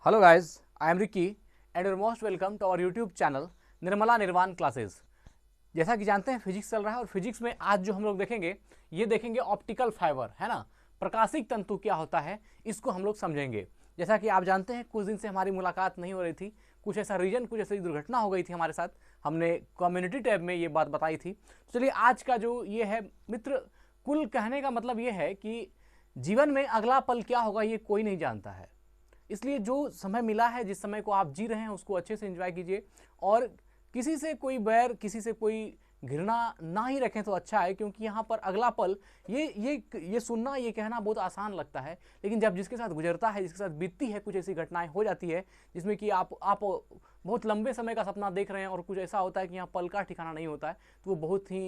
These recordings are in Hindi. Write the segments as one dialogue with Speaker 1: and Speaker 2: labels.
Speaker 1: Hello guys, I am Ricky and your most welcome to our YouTube channel Nirmala Nirvana classes. जैसा कि जानते हैं फिजिक्स चल रहा है और फिजिक्स में आज जो हम लोग देखेंगे ये देखेंगे ऑप्टिकल फाइबर, है ना। प्रकाशिक तंतु क्या होता है इसको हम लोग समझेंगे। जैसा कि आप जानते हैं कुछ दिन से हमारी मुलाकात नहीं हो रही थी, कुछ ऐसा रीजन, कुछ ऐसी दुर्घटना हो गई थी हमारे साथ। हमने कम्युनिटी टैब में ये बात बताई थी। तो चलिए आज का जो ये है मित्र, कुल कहने का मतलब ये है कि जीवन में अगला पल क्या होगा ये कोई नहीं जानता है। इसलिए जो समय मिला है, जिस समय को आप जी रहे हैं उसको अच्छे से एंजॉय कीजिए और किसी से कोई बैर, किसी से कोई घृणा ना ही रखें तो अच्छा है। क्योंकि यहाँ पर अगला पल ये सुनना, ये कहना बहुत आसान लगता है, लेकिन जब जिसके साथ गुजरता है, जिसके साथ बीतती है, कुछ ऐसी घटनाएं हो जाती है जिसमें कि आप बहुत लंबे समय का सपना देख रहे हैं और कुछ ऐसा होता है कि यहाँ पल का ठिकाना नहीं होता है, तो वो बहुत ही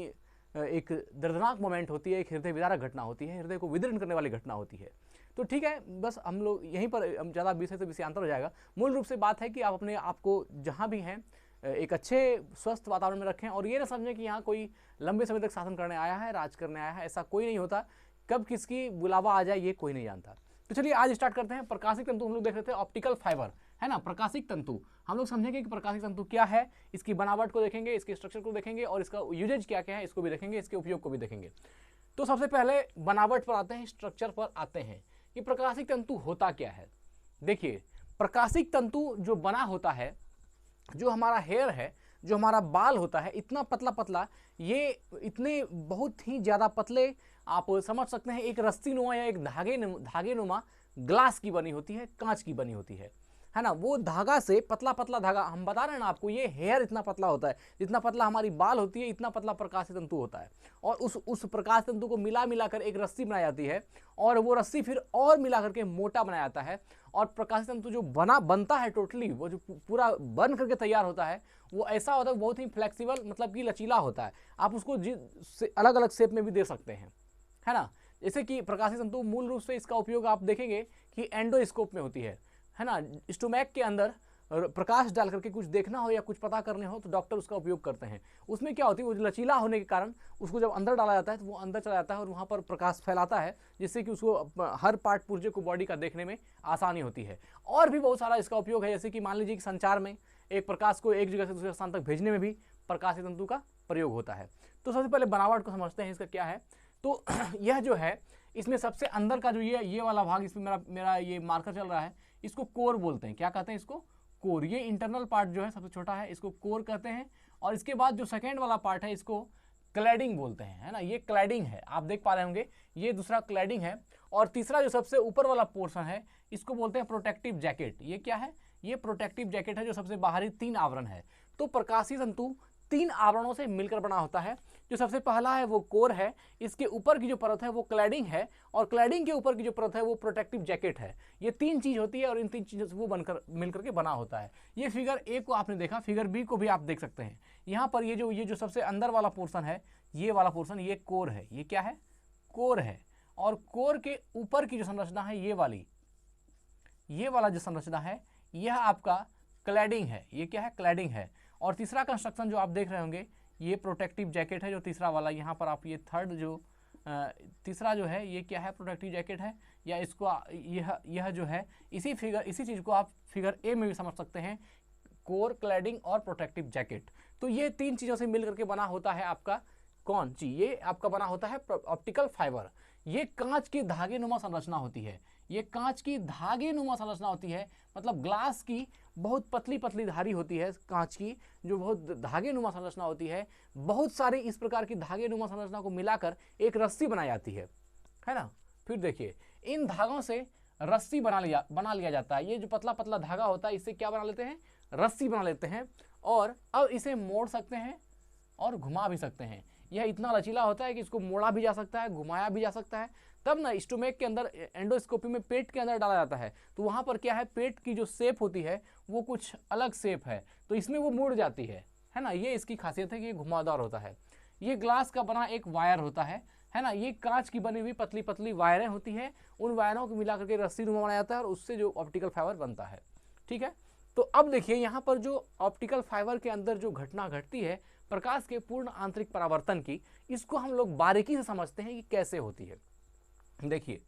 Speaker 1: एक दर्दनाक मोमेंट होती है, एक हृदय विदारक घटना होती है, हृदय को विदीर्ण करने वाली घटना होती है। तो ठीक है, बस हम लोग यहीं पर ज़्यादा विषय से विषयांतर हो जाएगा। मूल रूप से बात है कि आप अपने आप को जहाँ भी हैं एक अच्छे स्वस्थ वातावरण में रखें और ये ना समझें कि यहाँ कोई लंबे समय तक शासन करने आया है, राज करने आया है। ऐसा कोई नहीं होता, कब किसकी बुलावा आ जाए ये कोई नहीं जानता। तो चलिए आज स्टार्ट करते हैं। प्रकाशिक तंतु हम लोग देख रहे थे, ऑप्टिकल फाइबर, है ना। प्रकाशिक तंतु हम लोग समझेंगे कि प्रकाशिक तंतु क्या है, इसकी बनावट को देखेंगे, इसके स्ट्रक्चर को देखेंगे और इसका यूजेज क्या क्या है इसको भी देखेंगे, इसके उपयोग को भी देखेंगे। तो सबसे पहले बनावट पर आते हैं, स्ट्रक्चर पर आते हैं कि प्रकाशिक तंतु होता क्या है। देखिए, प्रकाशिक तंतु जो बना होता है, जो हमारा हेयर है, जो हमारा बाल होता है, इतना पतला पतला, ये इतने बहुत ही ज़्यादा पतले, आप समझ सकते हैं एक रस्सी नुमा या एक धागे नुमा ग्लास की बनी होती है, कांच की बनी होती है ना। वो धागा से पतला पतला धागा, हम बता रहे हैं ना आपको, ये हेयर इतना पतला होता है, जितना पतला हमारी बाल होती है इतना पतला प्रकाशिक तंतु होता है। और उस प्रकाश तंतु को मिला मिलाकर एक रस्सी बनाई जाती है और वो रस्सी फिर और मिला करके मोटा बनाया जाता है। और प्रकाशिक तंतु जो बनता है टोटली, वो जो पूरा बन करके तैयार होता है, वो ऐसा होता है बहुत ही फ्लेक्सिबल, मतलब कि लचीला होता है। आप उसको अलग अलग शेप में भी दे सकते हैं, है ना। जैसे कि प्रकाशिक तंतु मूल रूप से इसका उपयोग आप देखेंगे कि एंडोस्कोप में होती है ना। स्टोमैक के अंदर प्रकाश डाल करके कुछ देखना हो या कुछ पता करने हो तो डॉक्टर उसका उपयोग करते हैं। उसमें क्या होती है, वो लचीला होने के कारण उसको जब अंदर डाला जाता है तो वो अंदर चला जाता है और वहाँ पर प्रकाश फैलाता है, जिससे कि उसको हर पार्ट पुर्जे को बॉडी का देखने में आसानी होती है। और भी बहुत सारा इसका उपयोग है, जैसे कि मान लीजिए कि संचार में एक प्रकाश को एक जगह से दूसरे स्थान तक भेजने में भी प्रकाशिक तंतु का प्रयोग होता है। तो सबसे पहले बनावट को समझते हैं, इसका क्या है। तो यह जो है, इसमें सबसे अंदर का जो ये वाला भाग, इसमें मेरा ये मार्कर चल रहा है, इसको कोर बोलते हैं। क्या कहते हैं इसको? कोर। ये इंटरनल पार्ट जो है सबसे छोटा है, इसको कोर कहते हैं। और इसके बाद जो सेकेंड वाला पार्ट है इसको क्लैडिंग बोलते हैं, है ना। ये क्लैडिंग है, आप देख पा रहे होंगे, ये दूसरा क्लैडिंग है। और तीसरा जो सबसे ऊपर वाला पोर्शन है इसको बोलते हैं प्रोटेक्टिव जैकेट। ये क्या है? ये प्रोटेक्टिव जैकेट है, जो सबसे बाहरी 3 आवरण है। तो प्रकाशीय तंतु 3 आवरणों से मिलकर बना होता है। जो सबसे पहला है वो कोर है, इसके ऊपर की जो परत है वो क्लैडिंग है, और क्लैडिंग के ऊपर की जो परत है वो प्रोटेक्टिव जैकेट है। ये 3 चीज होती है और इन 3 चीजों से वो बनकर मिलकर के बना होता है। ये फिगर ए को आपने देखा, फिगर बी को भी आप देख सकते हैं। यहाँ पर ये जो सबसे अंदर वाला पोर्शन है, ये वाला पोर्शन, ये कोर है। ये क्या है? कोर है। और कोर के ऊपर की जो संरचना है ये वाला जो संरचना है, यह आपका क्लैडिंग है। ये क्या है? क्लैडिंग है। और तीसरा कंस्ट्रक्शन जो आप देख रहे होंगे, ये प्रोटेक्टिव जैकेट है, जो तीसरा वाला यहाँ पर आप ये थर्ड जो तीसरा जो है, ये क्या है? प्रोटेक्टिव जैकेट है। या इसको यह जो है, इसी चीज़ को आप फिगर ए में भी समझ सकते हैं, कोर, क्लैडिंग और प्रोटेक्टिव जैकेट। तो ये 3 चीज़ों से मिल करके बना होता है आपका कौन जी? ये आपका बना होता है ऑप्टिकल फाइबर। ये कांच की धागे नुमा संरचना होती है। ये कांच की धागे नुमा संरचना होती है, मतलब ग्लास की बहुत पतली पतली धारी होती है कांच की, जो बहुत धागे नुमा संरचना होती है। बहुत सारी इस प्रकार की धागे नुमा संरचना को मिलाकर एक रस्सी बनाई जाती है ना। फिर देखिए, इन धागों से रस्सी बना लिया जाता है। ये जो पतला पतला धागा होता है, इससे क्या बना लेते हैं? रस्सी बना लेते हैं। और अब इसे मोड़ सकते हैं और घुमा भी सकते हैं। यह इतना लचीला होता है कि इसको मोड़ा भी जा सकता है, घुमाया भी जा सकता है। तब ना स्टोमैक के अंदर, एंडोस्कोपी में पेट के अंदर डाला जाता है, तो वहाँ पर क्या है, पेट की जो शेप होती है वो कुछ अलग शेप है, तो इसमें वो मुड़ जाती है ना। ये इसकी खासियत है कि ये घुमावदार होता है। ये ग्लास का बना एक वायर होता है ना। ये कांच की बनी हुई पतली पतली वायरें होती हैं, उन वायरों को मिला करके रस्सी नुमा बनाया जाता है और उससे जो ऑप्टिकल फाइबर बनता है। ठीक है। तो अब देखिए, यहाँ पर जो ऑप्टिकल फाइबर के अंदर जो घटना घटती है प्रकाश के पूर्ण आंतरिक परावर्तन की, इसको हम लोग बारीकी से समझते हैं कि कैसे होती है। देखिए,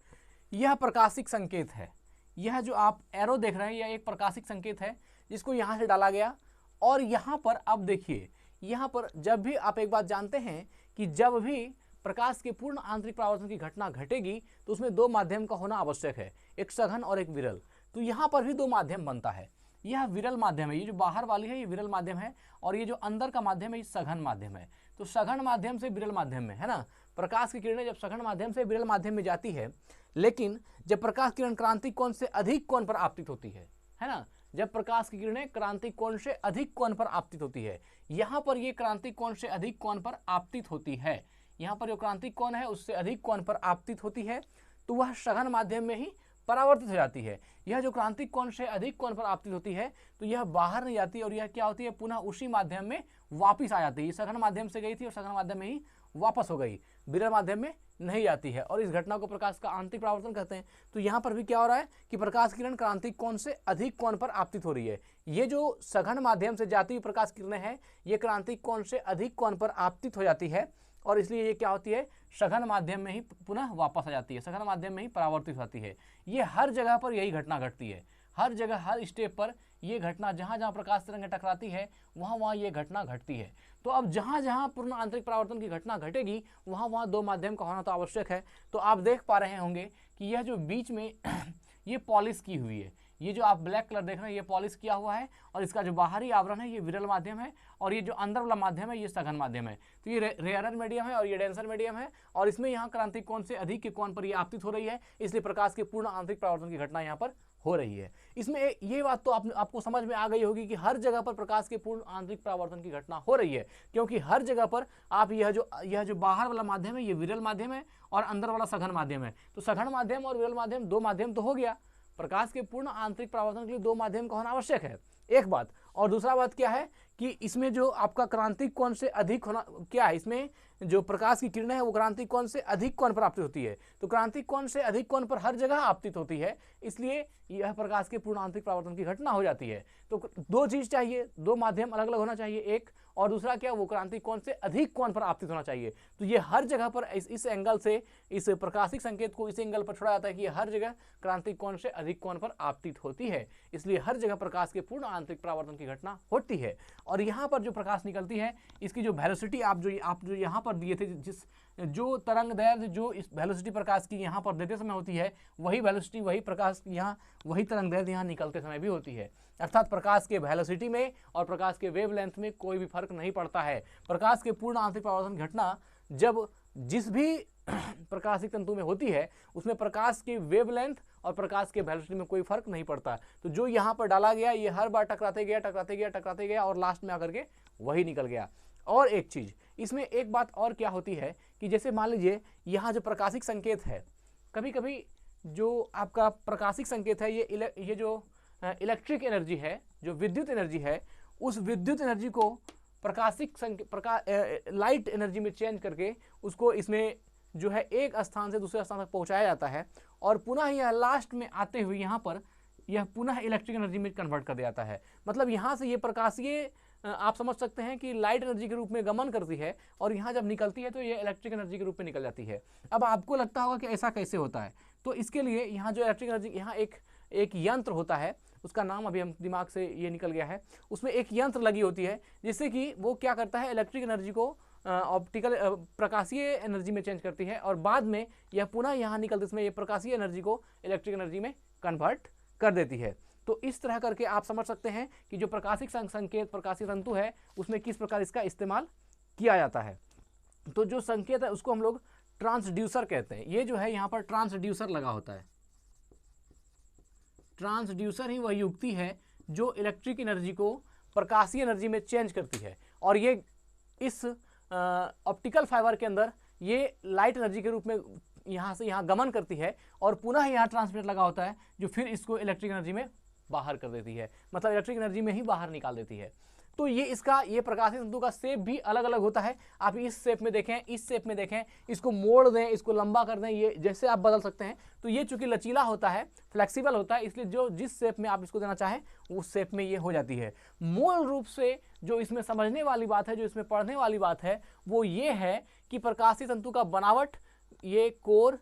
Speaker 1: यह प्रकाशिक संकेत है, यह जो आप एरो देख रहे हैं यह एक प्रकाशिक संकेत है जिसको यहाँ से डाला गया। और यहाँ पर अब देखिए, यहाँ पर जब भी आप एक बात जानते हैं कि जब भी प्रकाश के पूर्ण आंतरिक परावर्तन की घटना घटेगी तो उसमें दो माध्यम का होना आवश्यक है, एक सघन और एक विरल। तो यहाँ पर भी दो माध्यम बनता है। यह विरल माध्यम है, ये जो बाहर वाली है ये विरल माध्यम है, और ये जो अंदर का माध्यम है ये सघन माध्यम है। तो सघन माध्यम से विरल माध्यम में, है ना, प्रकाश की किरणें जब सघन माध्यम से विरल माध्यम में जाती है, लेकिन जब प्रकाश किरण क्रांतिक कोण से अधिक कोण पर आपतित होती है ना, जब प्रकाश की किरणें क्रांतिक कोण से अधिक कोण पर आपतित होती है, यहाँ पर ये क्रांतिक कोण से अधिक कोण पर आपतित होती है, यहाँ पर जो क्रांतिक कोण है उससे अधिक कोण पर आपतित होती है, तो वह सघन माध्यम में ही परावर्तित हो जाती है। यह जो क्रांतिक कोण से अधिक कोण पर आपतित होती है तो यह बाहर नहीं जाती और यह क्या होती है, पुनः उसी माध्यम में वापिस आ जाती है। सघन माध्यम से गई थी और सघन माध्यम में ही वापस हो गई, विरल माध्यम में नहीं जाती है, और इस घटना को प्रकाश का आंतरिक परावर्तन कहते हैं। तो यहाँ पर भी क्या हो रहा है कि प्रकाश किरण क्रांतिक कोण से अधिक कोण पर आपतित हो रही है। ये जो सघन माध्यम से जाती हुई प्रकाश किरणें हैं ये क्रांतिक कोण से अधिक कोण पर आपतित हो जाती है, और इसलिए ये क्या होती है, सघन माध्यम में ही पुनः वापस आ जाती है, सघन माध्यम में ही परावर्तित होती है। ये हर जगह पर यही घटना घटती है, हर जगह हर स्टेप पर ये घटना, जहाँ जहाँ प्रकाश तरंगें टकराती है वहाँ वहाँ ये घटना घटती है। तो अब जहाँ जहाँ पूर्ण आंतरिक परावर्तन की घटना घटेगी वहाँ वहाँ दो माध्यम का होना तो आवश्यक है। तो आप देख पा रहे होंगे कि यह जो बीच में ये पॉलिश की हुई है, ये जो आप ब्लैक कलर देख रहे हैं ये पॉलिश किया हुआ है, और इसका जो बाहरी आवरण है ये विरल माध्यम है, और ये जो अंदर वाला माध्यम है ये सघन माध्यम है। तो ये रेयरर मीडियम है और ये डेंसर मीडियम है, और इसमें यहाँ क्रांतिक कोण से अधिक के कोण पर ये आपतित हो रही है, इसलिए प्रकाश के पूर्ण आंतरिक परावर्तन की घटना यहाँ पर हो रही है। इसमें ये बात तो आपको समझ में आ गई होगी कि हर जगह पर प्रकाश के पूर्ण आंतरिक परावर्तन की घटना हो रही है, क्योंकि हर जगह पर आप यह जो बाहर वाला माध्यम है ये विरल माध्यम है और अंदर वाला सघन माध्यम है। तो सघन माध्यम और विरल माध्यम दो माध्यम तो हो गया, प्रकाश के पूर्ण आंतरिक परावर्तन के लिए दो माध्यम का होना आवश्यक है, एक बात। और दूसरा बात क्या है कि इसमें जो आपका क्रांतिक कोण से अधिक होना क्या है, इसमें जो प्रकाश की किरणें है वो क्रांतिक कोण से अधिक कोण पर आपतित होती है। तो क्रांतिक कोण से अधिक कोण पर हर जगह आपतित होती है, इसलिए यह प्रकाश के पूर्ण आंतरिक परावर्तन की घटना हो जाती है। तो दो चीज चाहिए, दो माध्यम अलग अलग होना चाहिए, एक, और दूसरा क्या, वो क्रांतिक कोण से अधिक कोण पर आपतित होना चाहिए। तो ये हर जगह पर इस एंगल से, इस प्रकाशिक संकेत को इस एंगल पर छोड़ा जाता है कि हर जगह क्रांतिक कोण से अधिक कोण पर आपतित होती है, इसलिए हर जगह प्रकाश के पूर्ण आंतरिक परावर्तन की घटना होती है। और यहाँ पर जो प्रकाश निकलती है इसकी जो वेलोसिटी आप जो यहाँ पर दिए थे, जो तरंग दैर्ध्य जो इस वेलोसिटी प्रकाश की यहाँ पर देते समय होती है, वही वेलोसिटी वही प्रकाश यहाँ वही तरंग दैर्ध्य यहाँ निकलते समय भी होती है। अर्थात प्रकाश के वेलोसिटी में और प्रकाश के वेवलेंथ में कोई भी फर्क नहीं पड़ता है। प्रकाश के पूर्ण आंतरिक परावर्तन घटना जब जिस भी प्रकाशिक तंतु में होती है उसमें प्रकाश के वेवलेंथ और प्रकाश के वेलोसिटी में कोई फर्क नहीं पड़ता। तो जो यहाँ पर डाला गया ये हर बार टकराते गया और लास्ट में आकर के वही निकल गया। और एक चीज इसमें एक बात और क्या होती है कि जैसे मान लीजिए यहाँ जो प्रकाशिक संकेत है, कभी कभी जो आपका प्रकाशिक संकेत है ये जो इलेक्ट्रिक एनर्जी है, जो विद्युत एनर्जी है, उस विद्युत एनर्जी को लाइट एनर्जी में चेंज करके उसको इसमें जो है एक स्थान से दूसरे स्थान तक पहुंचाया जाता है, और पुनः यह लास्ट में आते हुए यहाँ पर यह पुनः इलेक्ट्रिक एनर्जी में कन्वर्ट कर दिया जाता है। मतलब यहाँ से ये प्रकाशीय आप समझ सकते हैं कि लाइट एनर्जी के रूप में गमन करती है, और यहाँ जब निकलती है तो ये इलेक्ट्रिक एनर्जी के रूप में निकल जाती है। अब आपको लगता होगा कि ऐसा कैसे होता है, तो इसके लिए यहाँ जो इलेक्ट्रिक एनर्जी, यहाँ एक यंत्र होता है, उसका नाम अभी हम दिमाग से ये निकल गया है, उसमें एक यंत्र लगी होती है जिससे कि वो क्या करता है, इलेक्ट्रिक एनर्जी को ऑप्टिकल प्रकाशीय एनर्जी में चेंज करती है, और बाद में यह पुनः यहाँ निकलते समय ये प्रकाशीय एनर्जी को इलेक्ट्रिक एनर्जी में कन्वर्ट कर देती है। तो इस तरह करके आप समझ सकते हैं कि जो प्रकाशिक संकेत प्रकाशीय तंतु है उसमें किस प्रकार इसका इस्तेमाल किया जाता है। तो जो संकेत है उसको हम लोग ट्रांसड्यूसर कहते हैं। ये जो है यहाँ पर ट्रांसड्यूसर लगा होता है। ट्रांसड्यूसर ही वह युक्ति है जो इलेक्ट्रिक एनर्जी को प्रकाशीय एनर्जी में चेंज करती है, और ये इस ऑप्टिकल फाइबर के अंदर ये लाइट एनर्जी के रूप में यहाँ से यहाँ गमन करती है, और पुनः यहाँ ट्रांसमिटर लगा होता है जो फिर इसको इलेक्ट्रिक एनर्जी में बाहर कर देती है, मतलब इलेक्ट्रिक एनर्जी में ही बाहर निकाल देती है। तो ये प्रकाशीय तंतु का शेप भी अलग अलग होता है। आप इस शेप में देखें, इस शेप में देखें, इसको मोड़ दें, इसको लंबा कर दें, ये जैसे आप बदल सकते हैं। तो ये चूंकि लचीला होता है, फ्लेक्सिबल होता है, इसलिए जो जिस शेप में आप इसको देना चाहें उस शेप में ये हो जाती है। मूल रूप से जो इसमें समझने वाली बात है, जो इसमें पढ़ने वाली बात है, वो ये है कि प्रकाशीय तंतु का बनावट, ये कोर,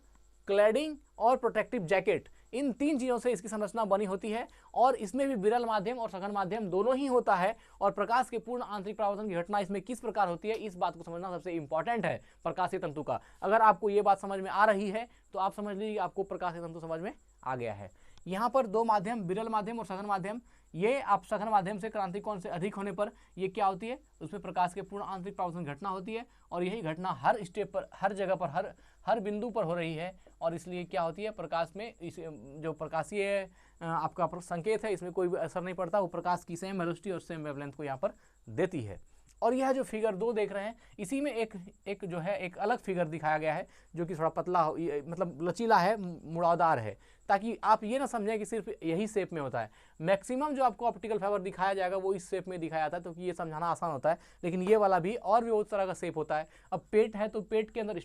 Speaker 1: क्लैडिंग और प्रोटेक्टिव जैकेट, इन 3 चीज़ों से इसकी संरचना बनी होती है और इसमें भी विरल माध्यम और सघन माध्यम दोनों ही होता है। और प्रकाश के पूर्ण आंतरिक परावर्तन की घटना इसमें किस प्रकार होती है, इस बात को समझना सबसे इंपॉर्टेंट है प्रकाशीय तंतु का। अगर आपको ये बात समझ में आ रही है तो आप समझ लीजिए आपको प्रकाशीय तंतु समझ में आ गया है। यहाँ पर 2 माध्यम, विरल माध्यम और सघन माध्यम, ये आप सघन माध्यम से क्रांतिक कोण से अधिक होने पर ये क्या होती है, उसमें प्रकाश के पूर्ण आंतरिक परावर्तन घटना होती है और यही घटना हर स्टेप पर, हर जगह पर, हर बिंदु पर हो रही है। और इसलिए क्या होती है, प्रकाश में इस जो प्रकाशीय आपका संकेत है इसमें कोई भी असर नहीं पड़ता, वो प्रकाश की सेम वेलोसिटी और सेम वेवलेंथ को यहाँ पर देती है। और यह जो फिगर 2 देख रहे हैं इसी में एक जो है एक अलग फिगर दिखाया गया है जो कि थोड़ा पतला मतलब लचीला है, मुड़ावदार है, ताकि आप ये ना समझें कि सिर्फ यही शेप में होता है। मैक्सिमम जो आपको ऑप्टिकल फाइबर दिखाया जाएगा वो इस शेप में दिखाया जाता है, तो ये समझाना आसान होता है। लेकिन ये वाला भी और भी बहुत तरह का शेप होता है। अब पेट है तो पेट के अंदर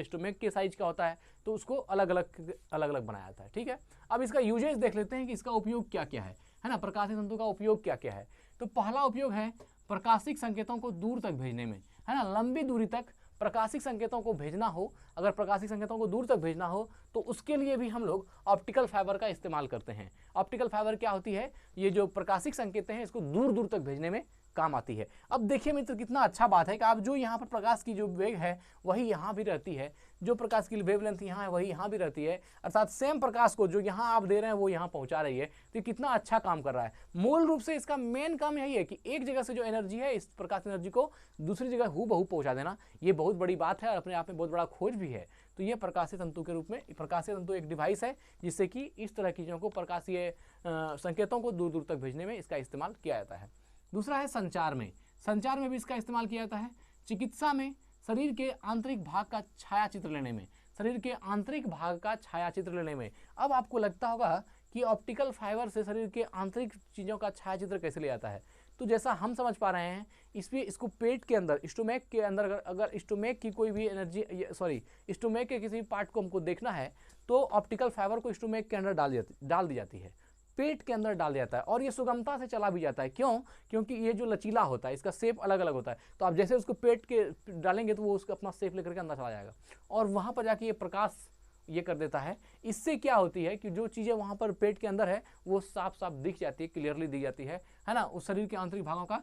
Speaker 1: स्टोमेक के साइज का होता है, तो उसको अलग अलग बनाया जाता है। ठीक है, अब इसका यूजेज देख लेते हैं कि इसका उपयोग क्या क्या है ना, प्रकाशीय तंतु का उपयोग क्या क्या है। तो पहला उपयोग है प्रकाशिक संकेतों को दूर तक भेजने में, है ना, लंबी दूरी तक प्रकाशिक संकेतों को भेजना हो, अगर प्रकाशिक संकेतों को दूर तक भेजना हो तो उसके लिए भी हम लोग ऑप्टिकल फाइबर का इस्तेमाल करते हैं। ऑप्टिकल फाइबर क्या होती है, ये जो प्रकाशिक संकेत हैं इसको दूर दूर तक भेजने में काम आती है। अब देखिए मित्र कितना अच्छा बात है कि आप जो यहाँ पर प्रकाश की जो वेग है वही यहाँ भी रहती है, जो प्रकाश की वेवलेंथ यहाँ है वही यहाँ भी रहती है, अर्थात सेम प्रकाश को जो यहाँ आप दे रहे हैं वो यहाँ पहुँचा रही है। तो ये कितना अच्छा काम कर रहा है। मूल रूप से इसका मेन काम यही है कि एक जगह से जो एनर्जी है इस प्रकाश एनर्जी को दूसरी जगह हूबहू पहुँचा देना। ये बहुत बड़ी बात है और अपने आप में बहुत बड़ा खोज भी है। तो ये प्रकाशीय तंतु के रूप में, प्रकाशीय तंतु एक डिवाइस है जिससे कि इस तरह की चीज़ों को, प्रकाशीय संकेतों को दूर दूर तक भेजने में इसका इस्तेमाल किया जाता है। दूसरा है संचार में, संचार में भी इसका इस्तेमाल किया जाता है। चिकित्सा में शरीर के आंतरिक भाग का छायाचित्र लेने में, शरीर के आंतरिक भाग का छायाचित्र लेने में। अब आपको लगता होगा कि ऑप्टिकल फाइबर से शरीर के आंतरिक चीज़ों का छायाचित्र कैसे लिया जाता है। तो जैसा हम समझ पा रहे हैं इसको पेट के अंदर, स्टोमेक के अंदर अगर स्टोमेक की कोई भी एनर्जी, स्टोमेक के किसी पार्ट को हमको देखना है तो ऑप्टिकल फाइबर को स्टोमेक के अंदर डाल दी जाती है, पेट के अंदर डाल जाता है और ये सुगमता से चला भी जाता है। क्यों? क्योंकि ये जो लचीला होता है इसका शेप अलग अलग होता है, तो आप जैसे उसको पेट के डालेंगे तो वो उसका अपना शेप लेकर के अंदर चला जाएगा और वहाँ पर जाके ये प्रकाश ये कर देता है। इससे क्या होती है कि जो चीज़ें वहाँ पर पेट के अंदर है वो साफ साफ दिख जाती है, क्लियरली दिख जाती है ना। उस शरीर के आंतरिक भागों का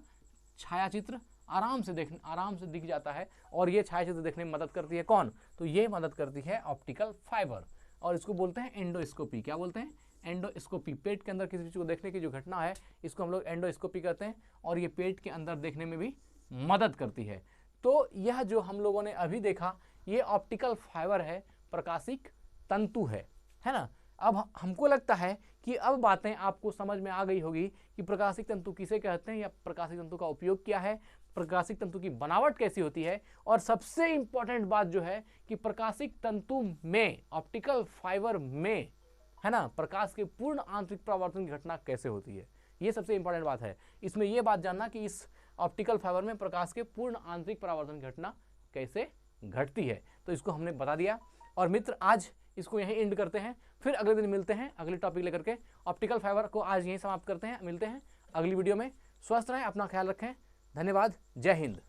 Speaker 1: छायाचित्र आराम से दिख जाता है और ये छायाचित्र देखने में मदद करती है कौन? तो ये मदद करती है ऑप्टिकल फाइबर और इसको बोलते हैं एंडोस्कोपी। क्या बोलते हैं? एंडोस्कोपी। पेट के अंदर किसी चीज़ को देखने की जो घटना है इसको हम लोग एंडोस्कोपी कहते हैं और ये पेट के अंदर देखने में भी मदद करती है। तो यह जो हम लोगों ने अभी देखा ये ऑप्टिकल फाइबर है, प्रकाशिक तंतु है ना। अब हमको लगता है कि अब बातें आपको समझ में आ गई होगी कि प्रकाशिक तंतु किसे कहते हैं या प्रकाशिक तंतु का उपयोग क्या है, प्रकाशिक तंतु की बनावट कैसी होती है और सबसे इंपॉर्टेंट बात जो है कि प्रकाशिक तंतु में, ऑप्टिकल फाइबर में, है ना, प्रकाश के पूर्ण आंतरिक परावर्तन की घटना कैसे होती है। ये सबसे इंपॉर्टेंट बात है। इसमें यह बात जानना कि इस ऑप्टिकल फाइबर में प्रकाश के पूर्ण आंतरिक परावर्तन की घटना कैसे घटती है। तो इसको हमने बता दिया और मित्र आज इसको यहीं एंड करते हैं, फिर अगले दिन मिलते हैं अगले टॉपिक लेकर के। ऑप्टिकल फाइबर को आज यहीं समाप्त करते हैं, मिलते हैं अगली वीडियो में। स्वस्थ रहें, अपना ख्याल रखें, धन्यवाद, जय हिंद।